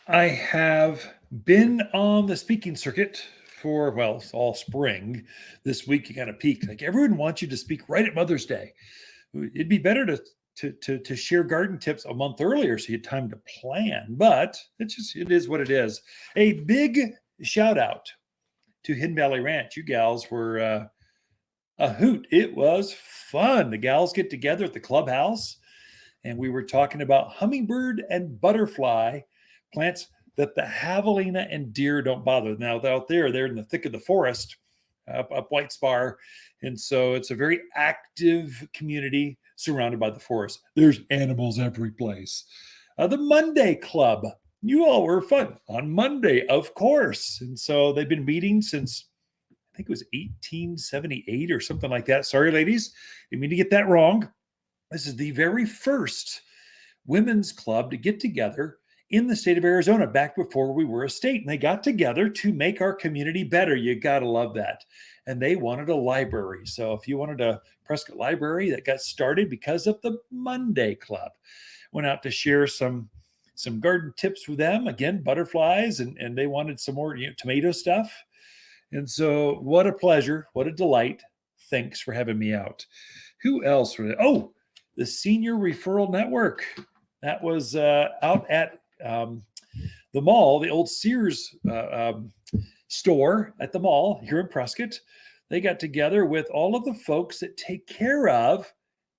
I have been on the speaking circuit for, well, all spring. This week you kind of peaked. Like everyone wants you to speak right at Mother's Day. It'd be better to share garden tips a month earlier so you had time to plan. But it is what it is. A big shout out to Hidden Valley Ranch. You gals were a hoot. It was fun. The gals get together at the clubhouse, and we were talking about hummingbird and butterfly plants that the javelina and deer don't bother. Now, out there, they're in the thick of the forest up White Spar. And so it's a very active community surrounded by the forest. There's animals every place. The Monday Club. You all were fun on Monday, of course. And so they've been meeting since I think it was 1878 or something like that. Sorry, ladies. Didn't mean to get that wrong. This is the very first women's club to get together in the state of Arizona back before we were a state. And they got together to make our community better. You got to love that. And they wanted a library. So if you wanted a Prescott library, that got started because of the Monday Club. Went out to share some garden tips with them. Again, butterflies, and they wanted some more tomato stuff. And so what a pleasure. What a delight. Thanks for having me out. Who else? Oh, the Senior Referral Network. That was out at the mall, the old Sears store at the mall here in Prescott. They got together with all of the folks that take care of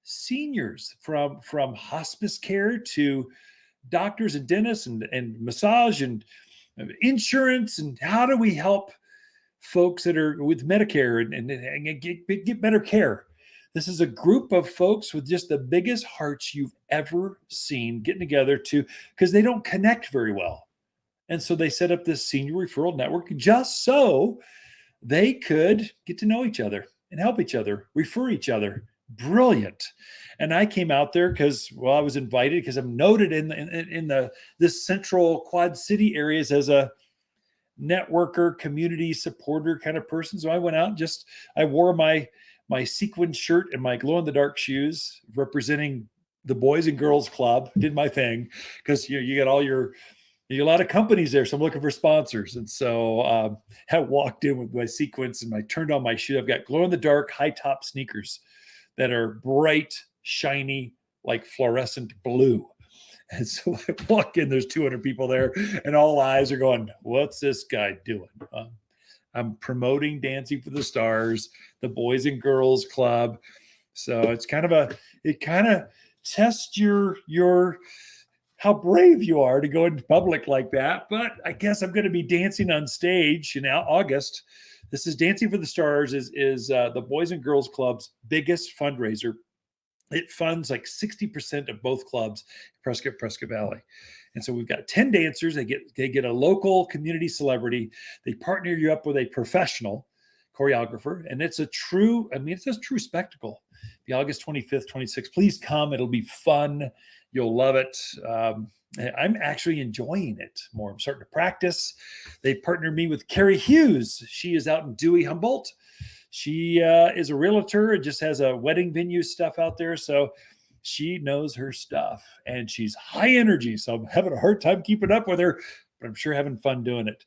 seniors, from hospice care to doctors and dentists and massage and insurance, and how do we help folks that are with Medicare and get better care. This is a group of folks with just the biggest hearts you've ever seen getting together because they don't connect very well. And so they set up this Senior Referral Network just so they could get to know each other and help each other, refer each other. Brilliant. And I came out there because, well, I was invited because I'm noted in this central Quad City areas as a networker, community supporter kind of person. So I went out and I wore my sequin shirt and my glow in the dark shoes representing the Boys and Girls Club. Did my thing because you got a lot of companies there. So I'm looking for sponsors. And so I walked in with my sequins and I turned on my shoe. I've got glow in the dark high top sneakers that are bright, shiny, like fluorescent blue. And so I walk in, there's 200 people there, and all eyes are going, what's this guy doing? I'm promoting Dancing for the Stars, the Boys and Girls Club. So it kind of tests your how brave you are to go into public like that. But I guess I'm going to be dancing on stage in August. This is Dancing for the Stars is the Boys and Girls Club's biggest fundraiser. It funds like 60% of both clubs in Prescott Valley. And so we've got 10 dancers. They get a local community celebrity. They partner you up with a professional choreographer. And it's a true spectacle. The August 25th, 26th, please come. It'll be fun. You'll love it. I'm actually enjoying it more. I'm starting to practice. They partnered me with Carrie Hughes. She is out in Dewey, Humboldt. She is a realtor and just has a wedding venue stuff out there. So she knows her stuff and she's high energy. So I'm having a hard time keeping up with her, but I'm sure having fun doing it.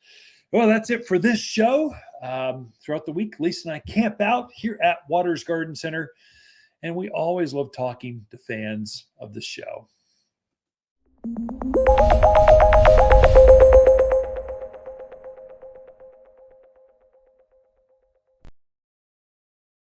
Well, that's it for this show. Throughout the week, Lisa and I camp out here at Waters Garden Center. And we always love talking to fans of the show.